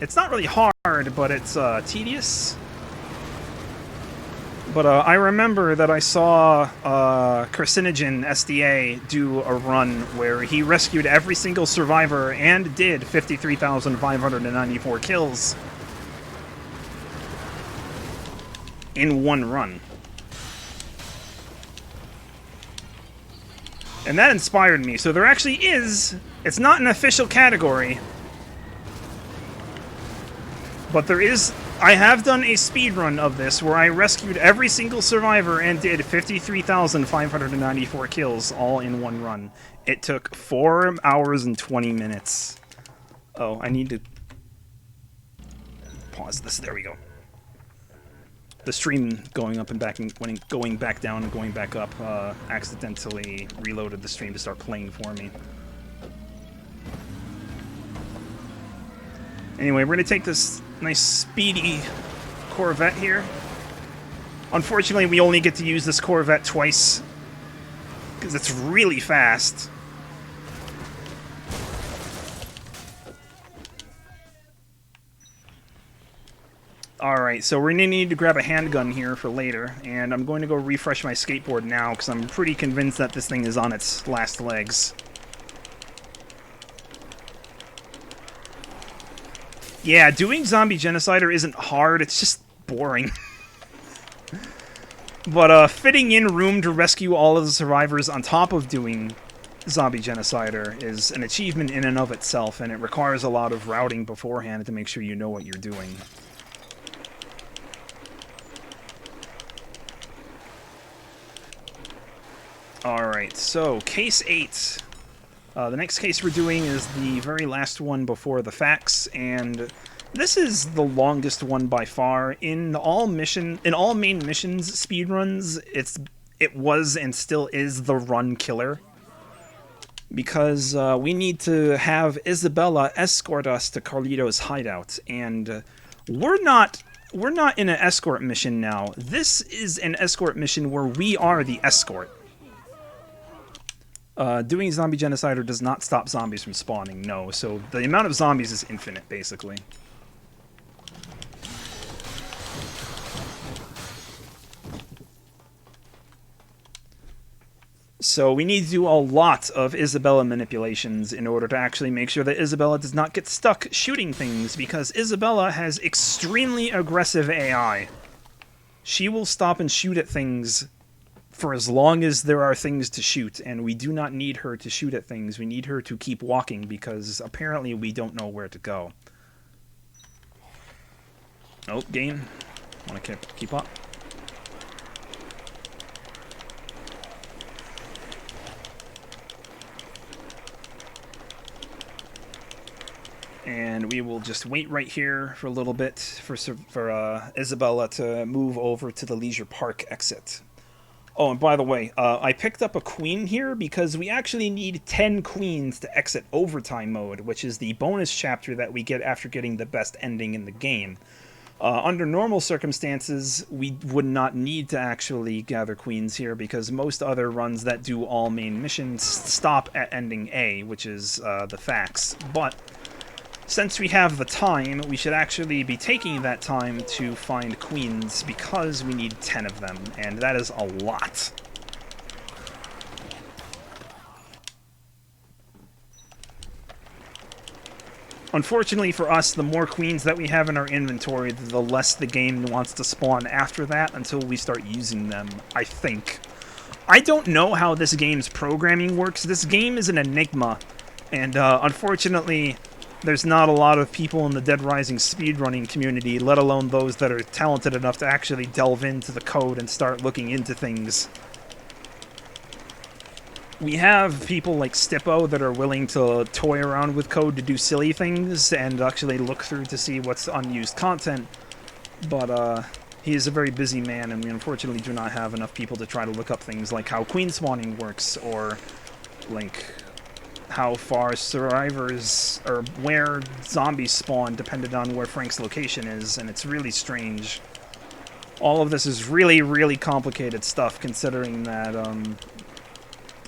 It's not really hard, but it's tedious. But I remember that I saw Carcinogen SDA do a run where he rescued every single survivor and did 53,594 kills in one run. And that inspired me. So there actually is, it's not an official category, but there is, I have done a speedrun of this where I rescued every single survivor and did 53,594 kills all in one run. It took 4 hours and 20 minutes. Oh, I need to pause this. There we go. The stream going up and back, and when going back down and going back up, accidentally reloaded the stream to start playing for me. Anyway, we're gonna take this nice speedy Corvette here. Unfortunately, we only get to use this Corvette twice because it's really fast. Alright, so we're going to need to grab a handgun here for later, and I'm going to go refresh my skateboard now because I'm pretty convinced that this thing is on its last legs. Yeah, doing Zombie Genocider isn't hard, it's just boring. But fitting in room to rescue all of the survivors on top of doing Zombie Genocider is an achievement in and of itself, and it requires a lot of routing beforehand to make sure you know what you're doing. Alright, so case 8. The next case we're doing is the very last one before the facts, and this is the longest one by far. In all main missions speedruns, it was and still is the run killer. Because we need to have Isabella escort us to Carlito's hideout, and we're not in an escort mission now. This is an escort mission where we are the escort. Doing Zombie Genocider does not stop zombies from spawning, no. So the amount of zombies is infinite, basically. So we need to do a lot of Isabella manipulations in order to actually make sure that Isabella does not get stuck shooting things, because Isabella has extremely aggressive AI. She will stop and shoot at things for as long as there are things to shoot, and we do not need her to shoot at things. We need her to keep walking, because apparently we don't know where to go. Oh, game. Want to keep up? And we will just wait right here for a little bit for Isabella to move over to the Leisure Park exit. Oh, and by the way, I picked up a queen here because we actually need 10 queens to exit overtime mode, which is the bonus chapter that we get after getting the best ending in the game. Under normal circumstances, we would not need to actually gather queens here because most other runs that do all main missions stop at ending A, which is the facts. But since we have the time, we should actually be taking that time to find queens because we need 10 of them, and that is a lot. Unfortunately for us, the more queens that we have in our inventory, the less the game wants to spawn after that until we start using them, I think. I don't know how this game's programming works. This game is an enigma, and unfortunately, there's not a lot of people in the Dead Rising speedrunning community, let alone those that are talented enough to actually delve into the code and start looking into things. We have people like Stippo that are willing to toy around with code to do silly things and actually look through to see what's unused content, but he is a very busy man, and we unfortunately do not have enough people to try to look up things like how queen spawning works, or like how far survivors, or where zombies spawn depended on where Frank's location is, and it's really strange. All of this is really, really complicated stuff, considering that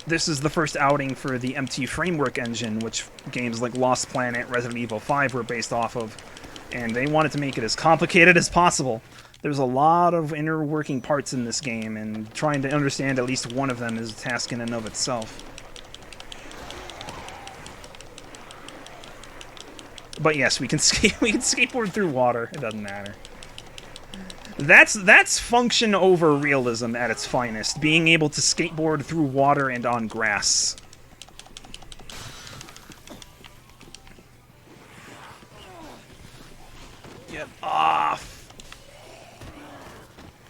this is the first outing for the MT Framework engine, which games like Lost Planet, Resident Evil 5 were based off of. And they wanted to make it as complicated as possible. There's a lot of inner working parts in this game, and trying to understand at least one of them is a task in and of itself. But yes, we can skateboard through water. It doesn't matter. That's function over realism at its finest. Being able to skateboard through water and on grass. Get off.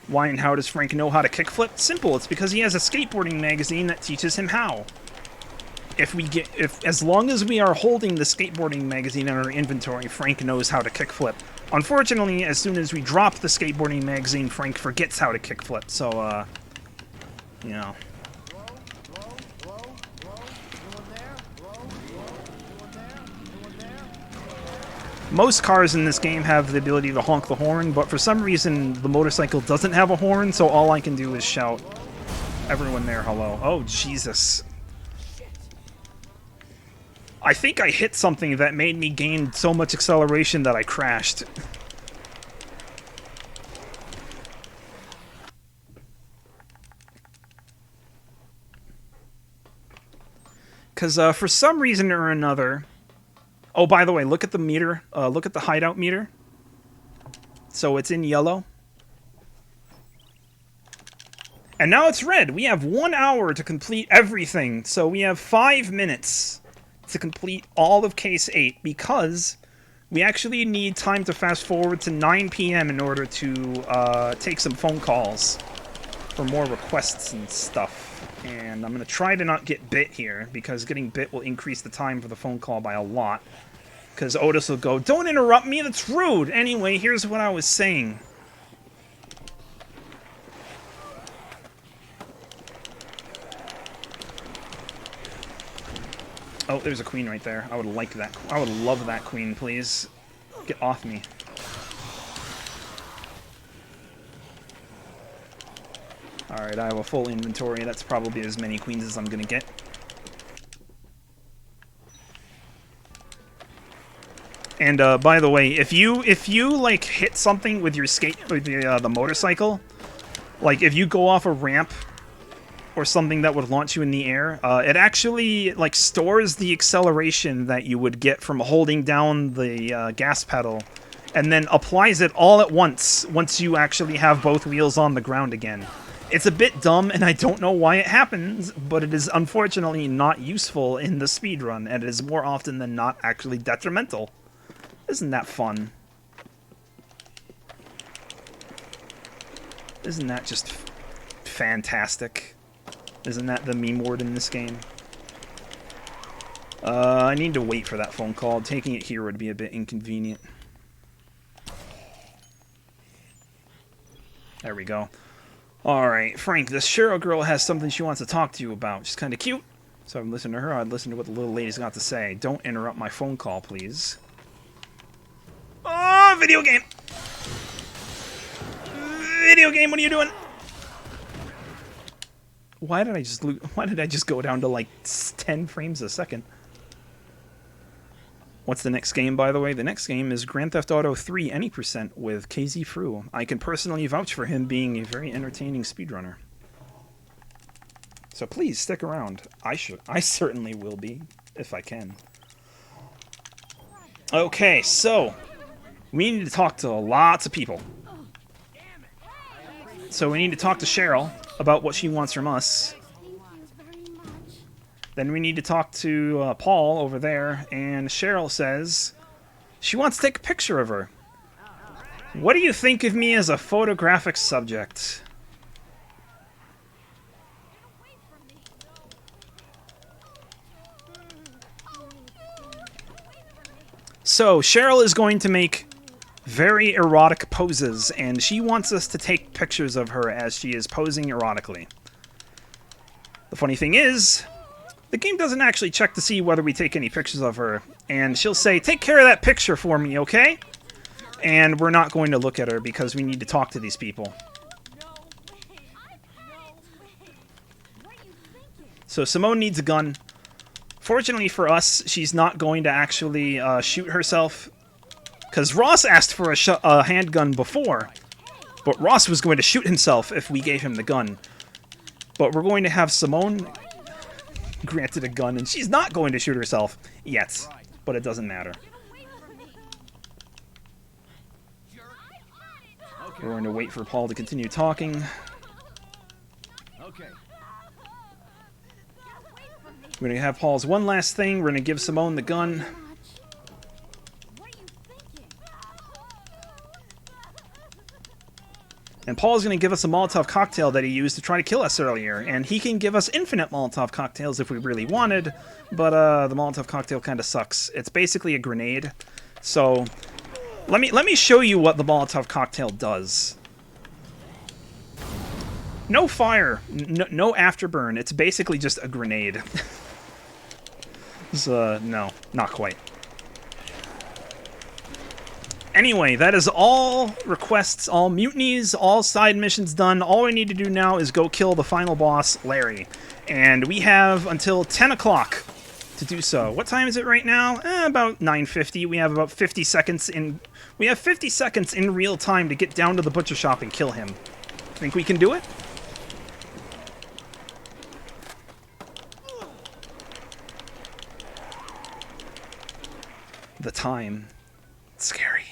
Why and how does Frank know how to kickflip? Simple. It's because he has a skateboarding magazine that teaches him how. As long as we are holding the skateboarding magazine in our inventory, Frank knows how to kickflip. Unfortunately, as soon as we drop the skateboarding magazine, Frank forgets how to kickflip. So, you know. Most cars in this game have the ability to honk the horn, but for some reason the motorcycle doesn't have a horn, so all I can do is shout, "Everyone there, hello." Oh, Jesus. I think I hit something that made me gain so much acceleration that I crashed. Because for some reason or another... Oh, by the way, look at the meter. Look at the hideout meter. So it's in yellow. And now it's red. We have 1 hour to complete everything. So we have 5 minutes to complete all of Case 8 because we actually need time to fast forward to 9 p.m. in order to take some phone calls for more requests and stuff. And I'm going to try to not get bit here, because getting bit will increase the time for the phone call by a lot. Because Otis will go, "Don't interrupt me, that's rude!" Anyway, here's what I was saying. Oh, there's a queen right there. I would like that. I would love that queen, please. Get off me. Alright, I have a full inventory. That's probably as many queens as I'm gonna get. And by the way, if you like hit something with your the motorcycle, like if you go off a ramp or something that would launch you in the air, it actually like stores the acceleration that you would get from holding down the gas pedal, and then applies it all at once you actually have both wheels on the ground again. It's a bit dumb, and I don't know why it happens, but it is unfortunately not useful in the speedrun, and it is more often than not actually detrimental. Isn't that fun? Isn't that just fantastic? Isn't that the meme word in this game? I need to wait for that phone call. Taking it here would be a bit inconvenient. There we go. Alright, Frank, this Cheryl girl has something she wants to talk to you about. She's kind of cute. So I'm listening to her. I'd listen to what the little lady's got to say. Don't interrupt my phone call, please. Oh, video game! Video game, what are you doing? Why did I just go down to like 10 frames a second? What's the next game, by the way? The next game is Grand Theft Auto 3 Any% with KZ Fru. I can personally vouch for him being a very entertaining speedrunner. So please stick around. I certainly will be, if I can. Okay, so we need to talk to lots of people. So we need to talk to Cheryl about what she wants from us. Then we need to talk to Paul over there, and Cheryl says she wants to take a picture of her. What do you think of me as a photographic subject? So, Cheryl is going to make very erotic poses, and she wants us to take pictures of her as she is posing erotically. The funny thing is, the game doesn't actually check to see whether we take any pictures of her, and she'll say, "Take care of that picture for me, okay?" And we're not going to look at her because we need to talk to these people. So Simone needs a gun. Fortunately for us, she's not going to actually shoot herself, Because Ross asked for a handgun before, but Ross was going to shoot himself if we gave him the gun. But we're going to have Simone granted a gun, and she's not going to shoot herself yet. But it doesn't matter. We're going to wait for Paul to continue talking. We're going to have Paul's one last thing. We're going to give Simone the gun. And Paul's going to give us a Molotov cocktail that he used to try to kill us earlier. And he can give us infinite Molotov cocktails if we really wanted. But the Molotov cocktail kind of sucks. It's basically a grenade. So let me show you what the Molotov cocktail does. No fire, no afterburn. It's basically just a grenade. No, not quite. Anyway, that is all requests, all mutinies, all side missions done. All we need to do now is go kill the final boss, Larry. And we have until 10 o'clock to do so. What time is it right now? About 9:50. We have about 50 seconds in... We have 50 seconds in real time to get down to the butcher shop and kill him. Think we can do it? The time. It's scary.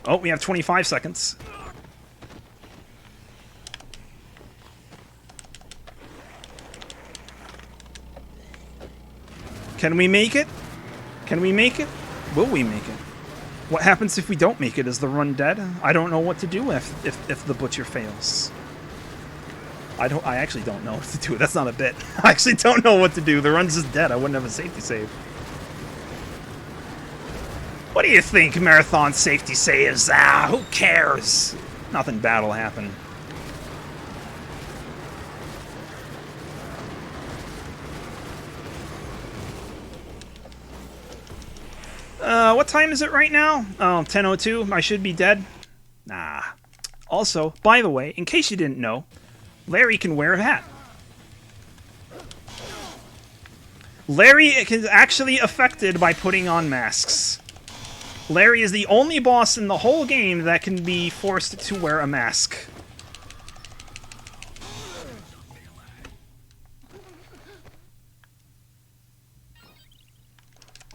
Oh, we have 25 seconds. Can we make it? Can we make it? Will we make it? What happens if we don't make it? Is the run dead? I don't know what to do if the butcher fails. I actually don't know what to do. That's not a bit. I actually don't know what to do. The run's just dead. I wouldn't have a safety save. What do you think, Marathon safety saves? Who cares? Nothing bad will happen. What time is it right now? Oh, 10:02. I should be dead. Nah. Also, by the way, in case you didn't know, Larry can wear a hat. Larry is actually affected by putting on masks. Larry is the only boss in the whole game that can be forced to wear a mask.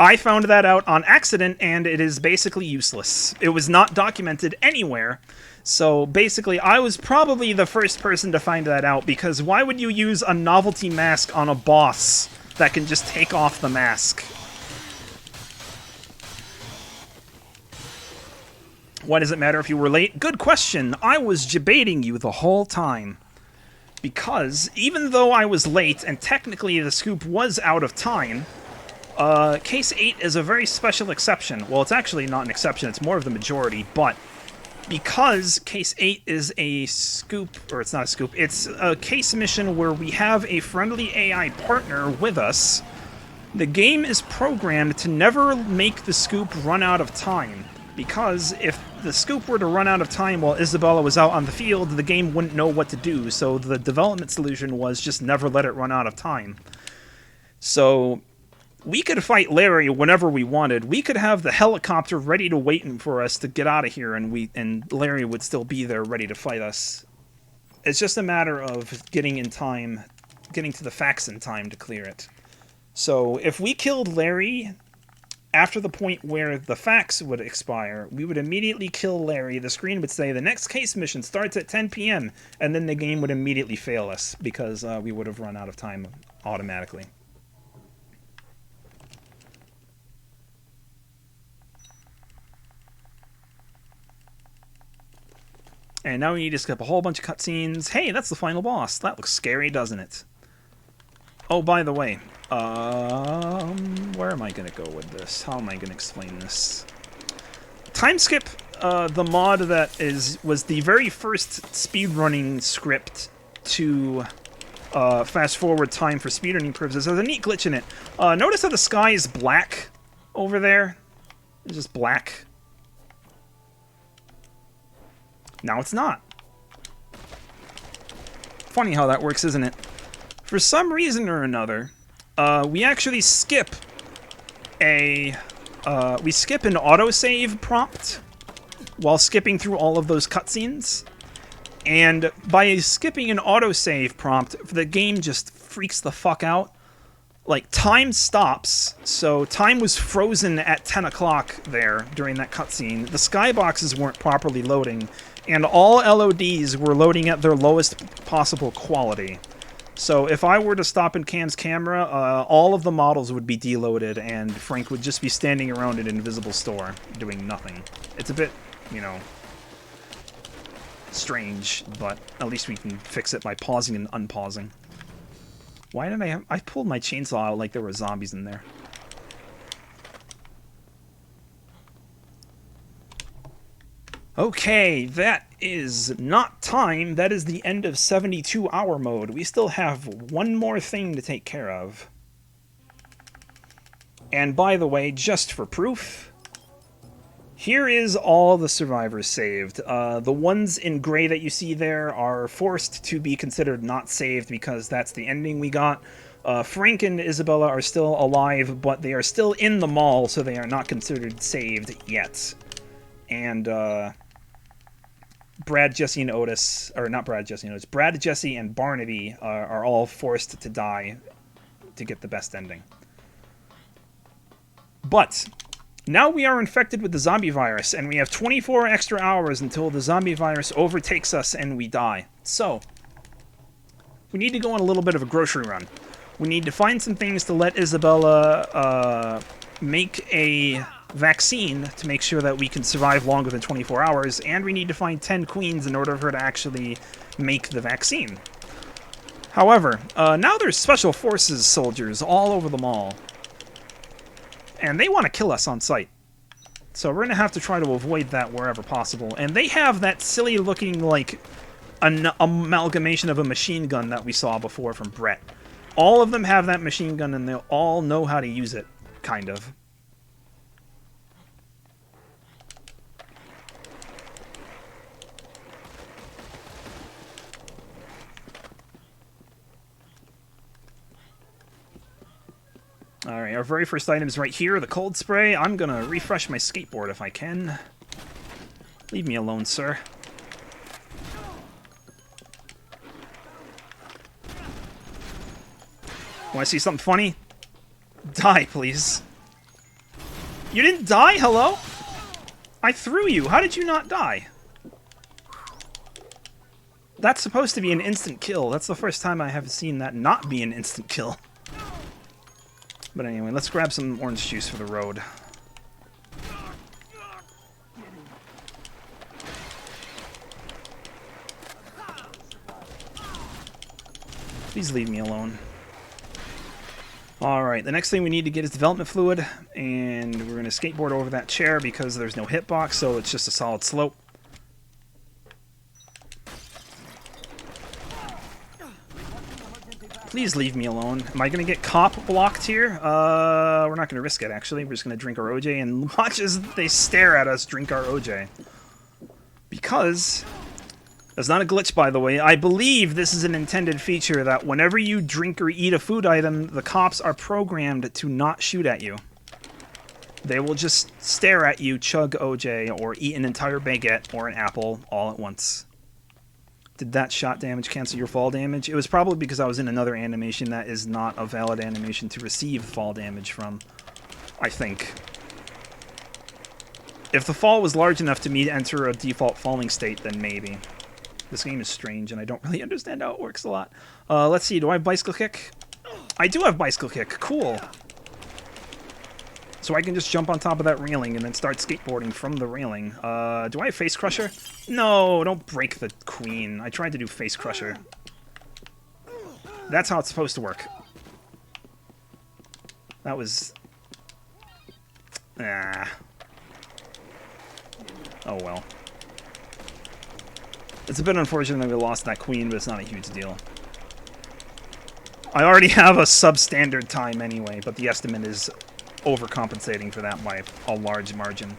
I found that out on accident, and it is basically useless. It was not documented anywhere. So basically, I was probably the first person to find that out, because why would you use a novelty mask on a boss that can just take off the mask? Why does it matter if you were late? Good question. I was debating you the whole time. Because even though I was late, and technically the scoop was out of time, Case 8 is a very special exception. Well, it's actually not an exception, it's more of the majority, but because Case 8 is a scoop, or it's not a scoop, it's a case mission where we have a friendly AI partner with us, the game is programmed to never make the scoop run out of time. Because if the scoop were to run out of time while Isabella was out on the field, the game wouldn't know what to do, so the development solution was just never let it run out of time. So we could fight Larry whenever we wanted. We could have the helicopter ready to wait for us to get out of here, and Larry would still be there ready to fight us. It's just a matter of getting in time, getting to the facts in time to clear it. So if we killed Larry after the point where the facts would expire, we would immediately kill Larry. The screen would say the next case mission starts at 10 p.m. and then the game would immediately fail us because we would have run out of time automatically. And now we need to skip a whole bunch of cutscenes. Hey, that's the final boss. That looks scary, doesn't it? Oh, by the way, where am I going to go with this? How am I going to explain this? Time skip, the mod that was the very first speedrunning script to fast forward time for speedrunning purposes, has a neat glitch in it. Notice how the sky is black over there? It's just black. Now it's not. Funny how that works, isn't it? For some reason or another, we actually skip we skip an autosave prompt while skipping through all of those cutscenes. And by skipping an autosave prompt, the game just freaks the fuck out. Like, time stops, so time was frozen at 10 o'clock there during that cutscene. The skyboxes weren't properly loading, and all LODs were loading at their lowest possible quality. So if I were to stop in Cam's camera, all of the models would be deloaded, and Frank would just be standing around an invisible store, doing nothing. It's a bit, you know, strange, but at least we can fix it by pausing and unpausing. Why did I pulled my chainsaw out like there were zombies in there. Okay, that is not time. That is the end of 72-hour mode. We still have one more thing to take care of. And by the way, just for proof, here is all the survivors saved. The ones in gray that you see there are forced to be considered not saved because that's the ending we got. Frank and Isabella are still alive, but they are still in the mall, so they are not considered saved yet. And Brad, Jesse, and Otis, or not Brad, Jesse, and Otis, Brad, Jesse, and Barnaby are all forced to die to get the best ending. But now we are infected with the zombie virus, and we have 24 extra hours until the zombie virus overtakes us and we die. So, we need to go on a little bit of a grocery run. We need to find some things to let Isabella make a vaccine to make sure that we can survive longer than 24 hours, and we need to find 10 queens in order for her to actually make the vaccine. However, now there's special forces soldiers all over the mall. And they want to kill us on sight. So we're going to have to try to avoid that wherever possible. And they have that silly-looking, like, an amalgamation of a machine gun that we saw before from Brett. All of them have that machine gun, and they all know how to use it, kind of. Alright, our very first item is right here, the cold spray. I'm gonna refresh my skateboard if I can. Leave me alone, sir. Want to see something funny? Die, please. You didn't die? Hello? I threw you. How did you not die? That's supposed to be an instant kill. That's the first time I have seen that not be an instant kill. But anyway, let's grab some orange juice for the road. Please leave me alone. Alright, the next thing we need to get is development fluid, and we're going to skateboard over that chair because there's no hitbox, so it's just a solid slope. Please leave me alone. Am I going to get cop blocked here? We're not going to risk it, actually. We're just going to drink our OJ and watch as they stare at us drink our OJ. Because, that's not a glitch, by the way. I believe this is an intended feature that whenever you drink or eat a food item, the cops are programmed to not shoot at you. They will just stare at you, chug OJ, or eat an entire baguette or an apple all at once. Did that shot damage cancel your fall damage? It was probably because I was in another animation that is not a valid animation to receive fall damage from, I think. If the fall was large enough to me to enter a default falling state, then maybe. This game is strange, and I don't really understand how it works a lot. Let's see, do I have bicycle kick? I do have bicycle kick, cool. So I can just jump on top of that railing and then start skateboarding from the railing. Do I have face crusher? No, don't break the queen. I tried to do face crusher. That's how it's supposed to work. That was... Ah. Oh well. It's a bit unfortunate that we lost that queen, but it's not a huge deal. I already have a substandard time anyway, but the estimate is overcompensating for that by a large margin.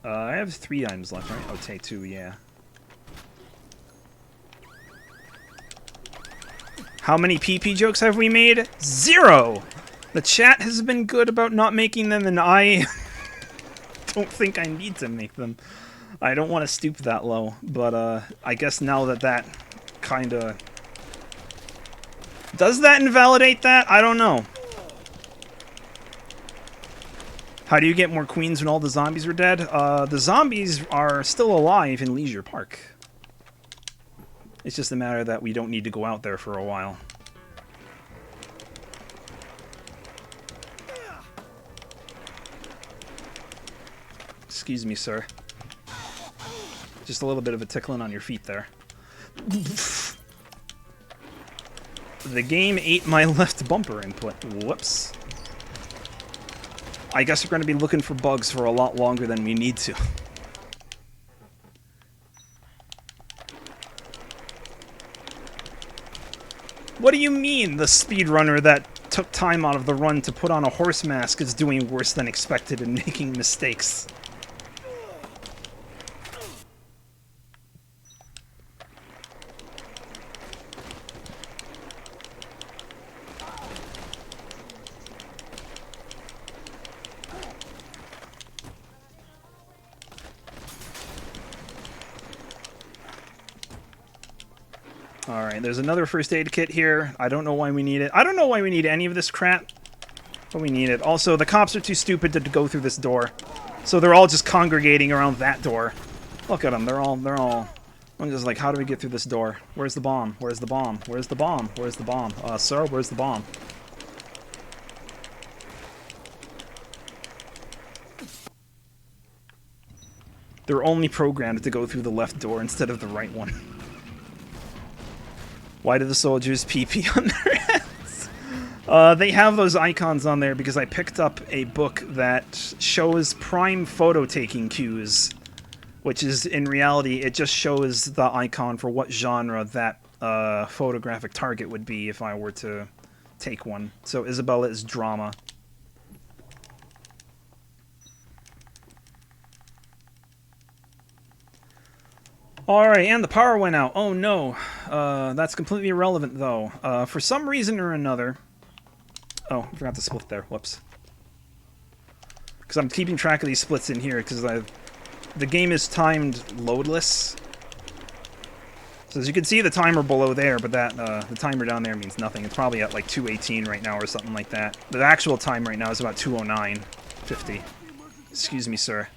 I have 3 items left, right? Oh, take 2, yeah. How many PP jokes have we made? 0! The chat has been good about not making them, and I don't think I need to make them. I don't want to stoop that low, but I guess now that kind of... Does that invalidate that? I don't know. How do you get more queens when all the zombies are dead? The zombies are still alive in Leisure Park. It's just a matter that we don't need to go out there for a while. Excuse me, sir. Just a little bit of a tickling on your feet there. The game ate my left bumper input. Whoops. I guess we're going to be looking for bugs for a lot longer than we need to. What do you mean the speedrunner that took time out of the run to put on a horse mask is doing worse than expected and making mistakes? Alright, there's another first aid kit here. I don't know why we need it. I don't know why we need any of this crap, but we need it. Also, the cops are too stupid to go through this door, so they're all just congregating around that door. Look at them, they're all... I'm just like, how do we get through this door? Where's the bomb? Where's the bomb? Where's the bomb? Where's the bomb? Sir, where's the bomb? They're only programmed to go through the left door instead of the right one. Why do the soldiers pee-pee on their heads? They have those icons on there because I picked up a book that shows prime photo taking cues, which is, in reality, it just shows the icon for what genre that photographic target would be if I were to take one. So Isabella is drama. Alright, and the power went out. Oh no. That's completely irrelevant, though. For some reason or another... Oh, I forgot to split there. Whoops. Because I'm keeping track of these splits in here, because the game is timed loadless. So as you can see the timer below there, but that the timer down there means nothing. It's probably at like 2:18 right now or something like that. The actual time right now is about 2:09:50. Excuse me, sir.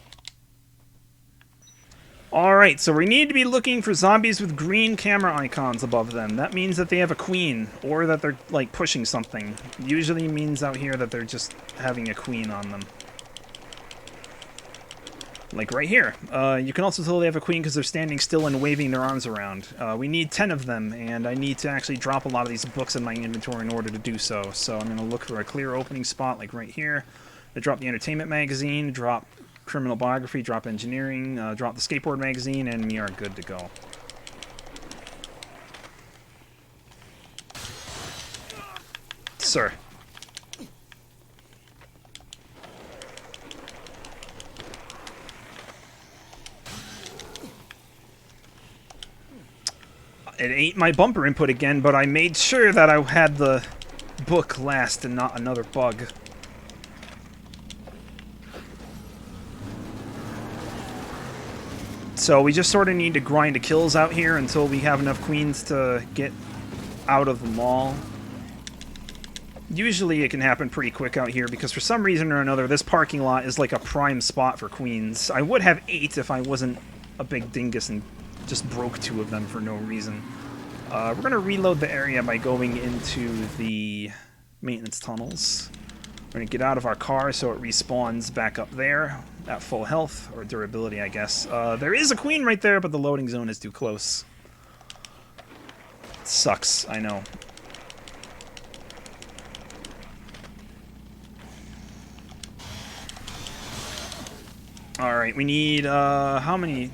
Alright, so we need to be looking for zombies with green camera icons above them. That means that they have a queen, or that they're, like, pushing something. Usually means out here that they're just having a queen on them. Like right here. You can also tell they have a queen because they're standing still and waving their arms around. We need 10 of them, and I need to actually drop a lot of these books in my inventory in order to do so. So I'm going to look for a clear opening spot, like right here. To drop the entertainment magazine, drop criminal biography, drop engineering, drop the skateboard magazine, and we are good to go. Sir. It ate my bumper input again, but I made sure that I had the book last and not another bug. So we just sort of need to grind the kills out here until we have enough queens to get out of the mall. Usually it can happen pretty quick out here because for some reason or another this parking lot is like a prime spot for queens. I would have 8 if I wasn't a big dingus and just broke 2 of them for no reason. We're going to reload the area by going into the maintenance tunnels. We're going to get out of our car so it respawns back up there at full health, or durability, I guess. There is a queen right there, but the loading zone is too close. It sucks, I know. Alright, we need, how many,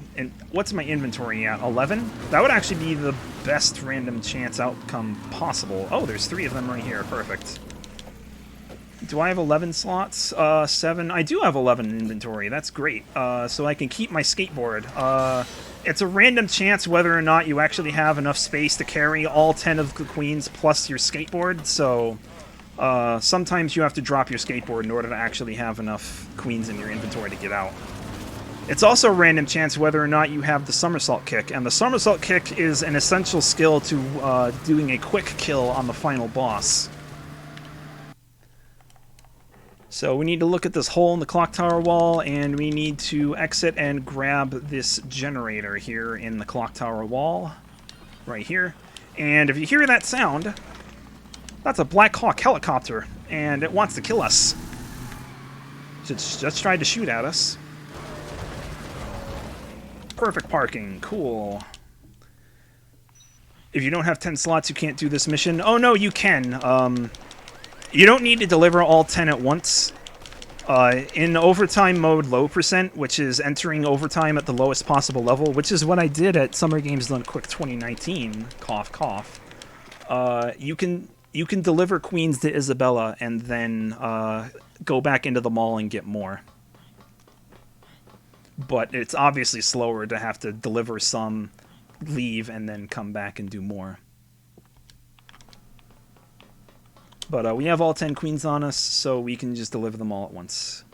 what's my inventory at? 11? That would actually be the best random chance outcome possible. Oh, there's 3 of them right here, perfect. Do I have 11 slots? 7. I do have 11 in inventory. That's great. So I can keep my skateboard. It's a random chance whether or not you actually have enough space to carry all 10 of the queens plus your skateboard, so sometimes you have to drop your skateboard in order to actually have enough queens in your inventory to get out. It's also a random chance whether or not you have the somersault kick, and the somersault kick is an essential skill to doing a quick kill on the final boss. So we need to look at this hole in the clock tower wall, and we need to exit and grab this generator here in the clock tower wall, right here. And if you hear that sound, that's a Black Hawk helicopter, and it wants to kill us. It's just tried to shoot at us. Perfect parking, cool. If you don't have 10 slots, you can't do this mission. Oh no, you can. You don't need to deliver all 10 at once. In overtime mode low percent, which is entering overtime at the lowest possible level, which is what I did at Summer Games Done Quick 2019, cough cough, you can deliver queens to Isabella and then go back into the mall and get more. But it's obviously slower to have to deliver some, leave, and then come back and do more. But we have all 10 queens on us, so we can just deliver them all at once.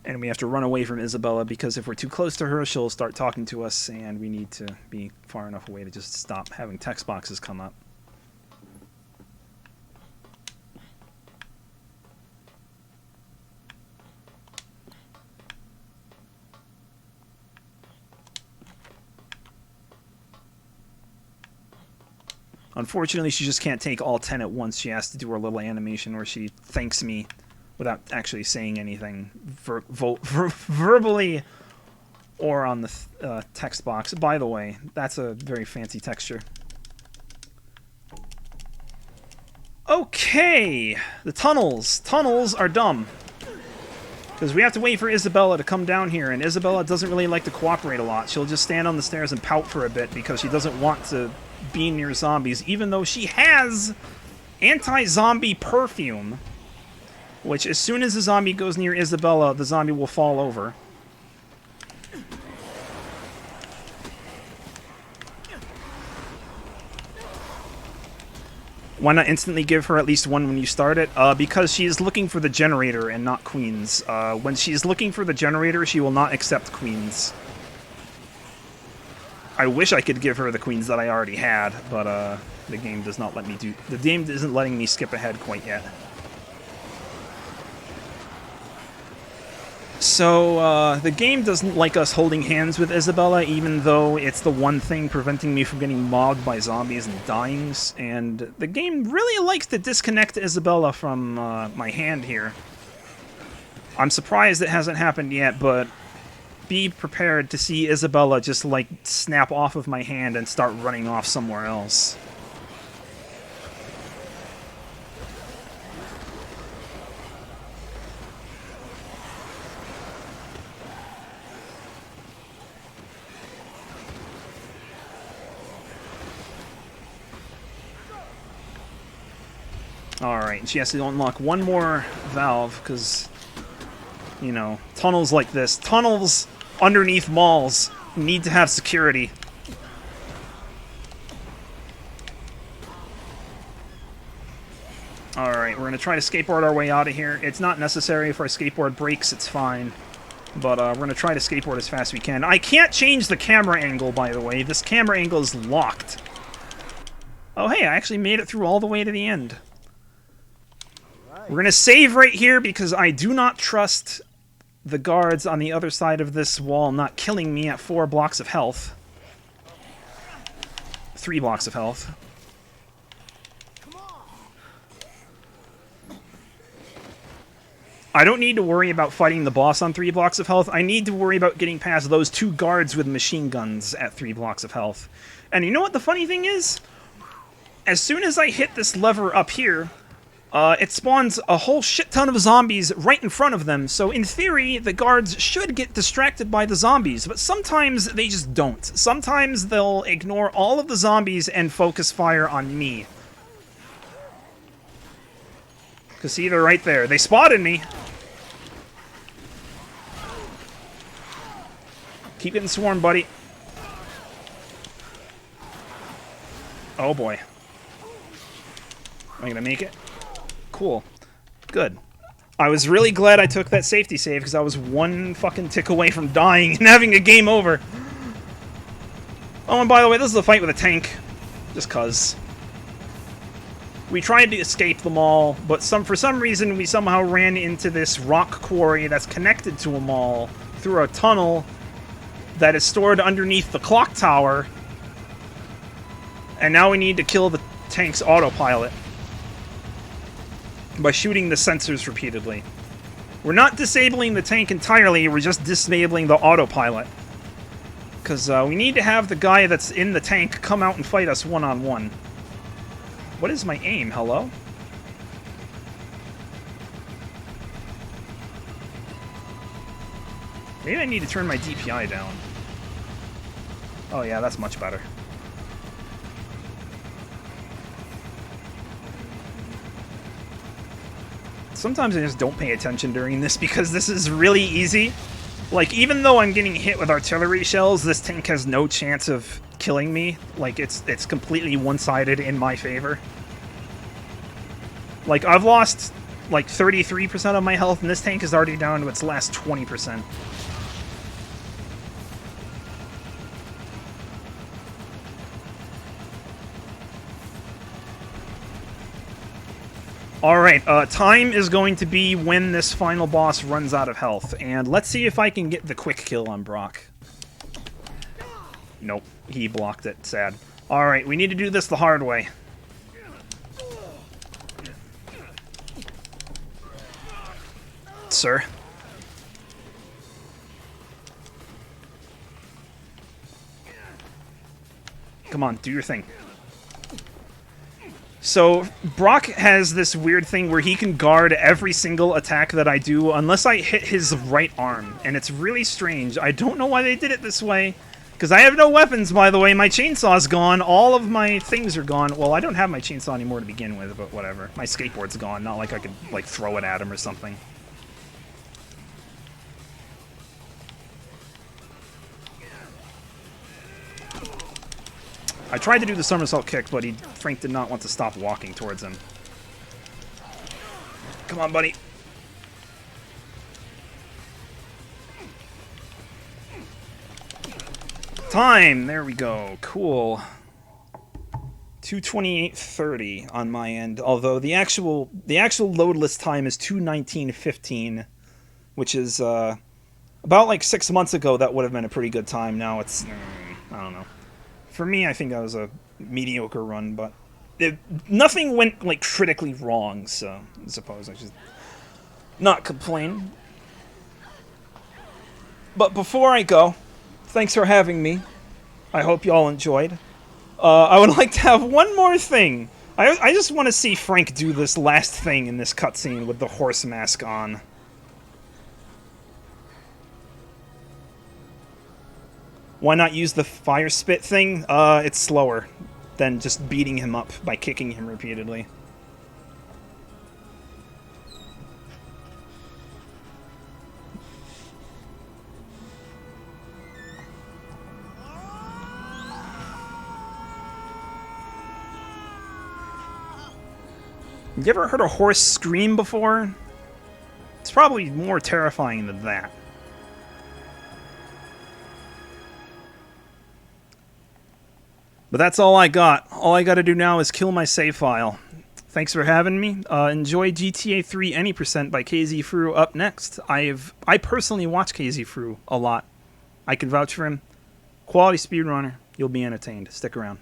And we have to run away from Isabella, because if we're too close to her, she'll start talking to us, and we need to be far enough away to just stop having text boxes come up. Unfortunately, she just can't take all 10 at once. She has to do her little animation where she thanks me without actually saying anything verbally or on the text box. By the way, that's a very fancy texture. Okay, the tunnels. Tunnels are dumb. Because we have to wait for Isabella to come down here, and Isabella doesn't really like to cooperate a lot. She'll just stand on the stairs and pout for a bit because she doesn't want to be near zombies, even though she has anti-zombie perfume, which as soon as the zombie goes near Isabella, the zombie will fall over. Why not instantly give her at least one when you start it? Because she is looking for the generator and not queens. When she's looking for the generator, she will not accept queens. I wish I could give her the queens that I already had, but the game does not let me do... The game isn't letting me skip ahead quite yet. So, the game doesn't like us holding hands with Isabella, even though it's the one thing preventing me from getting mobbed by zombies and dying. And the game really likes to disconnect Isabella from my hand here. I'm surprised it hasn't happened yet, but be prepared to see Isabella just, like, snap off of my hand and start running off somewhere else. Alright, and she has to unlock one more valve, because, you know, tunnels like this, tunnels underneath malls need to have security. Alright, we're going to try to skateboard our way out of here. It's not necessary if our skateboard breaks, it's fine. But we're going to try to skateboard as fast as we can. I can't change the camera angle, by the way. This camera angle is locked. Oh, hey, I actually made it through all the way to the end. We're going to save right here because I do not trust the guards on the other side of this wall not killing me at 4 blocks of health. 3 blocks of health. I don't need to worry about fighting the boss on 3 blocks of health. I need to worry about getting past those 2 guards with machine guns at 3 blocks of health. And you know what the funny thing is? As soon as I hit this lever up here, it spawns a whole shit ton of zombies right in front of them, so in theory, the guards should get distracted by the zombies, but sometimes they just don't. Sometimes they'll ignore all of the zombies and focus fire on me. Because see, they're right there. They spotted me! Keep getting swarmed, buddy. Oh boy. Am I gonna make it? Cool. Good. I was really glad I took that safety save because I was one fucking tick away from dying and having a game over. Oh, and by the way, this is a fight with a tank. Just cuz. We tried to escape them all, but for some reason we somehow ran into this rock quarry that's connected to them all through a tunnel that is stored underneath the clock tower. And now we need to kill the tank's autopilot by shooting the sensors repeatedly. We're not disabling the tank entirely, we're just disabling the autopilot. Because we need to have the guy that's in the tank come out and fight us one-on-one. What is my aim? Hello? Maybe I need to turn my DPI down. Oh yeah, that's much better. Sometimes I just don't pay attention during this because this is really easy. Like, even though I'm getting hit with artillery shells, this tank has no chance of killing me. Like, it's completely one-sided in my favor. Like, I've lost, like, 33% of my health, and this tank is already down to its last 20%. Alright, time is going to be when this final boss runs out of health, and let's see if I can get the quick kill on Brock. Nope, he blocked it, sad. Alright, we need to do this the hard way. Sir. Come on, do your thing. So, Brock has this weird thing where he can guard every single attack that I do unless I hit his right arm, and it's really strange. I don't know why they did it this way, because I have no weapons, by the way. My chainsaw's gone. All of my things are gone. Well, I don't have my chainsaw anymore to begin with, but whatever. My skateboard's gone. Not like I could, like, throw it at him or something. I tried to do the somersault kick, but Frank did not want to stop walking towards him. Come on, buddy. Time! There we go. Cool. 2:28:30 on my end, although the actual loadless time is 2:19:15, which is about like 6 months ago that would have been a pretty good time. Now it's I don't know. For me, I think that was a mediocre run, but nothing went, like, critically wrong, so I suppose I should not complain. But before I go, thanks for having me. I hope y'all enjoyed. I would like to have one more thing. I just want to see Frank do this last thing in this cutscene with the horse mask on. Why not use the fire spit thing? It's slower than just beating him up by kicking him repeatedly. You ever heard a horse scream before? It's probably more terrifying than that. But that's all I got. All I gotta do now is kill my save file. Thanks for having me. Enjoy GTA 3 Any Percent by KZFru up next. I personally watch KZFru a lot. I can vouch for him. Quality speedrunner. You'll be entertained. Stick around.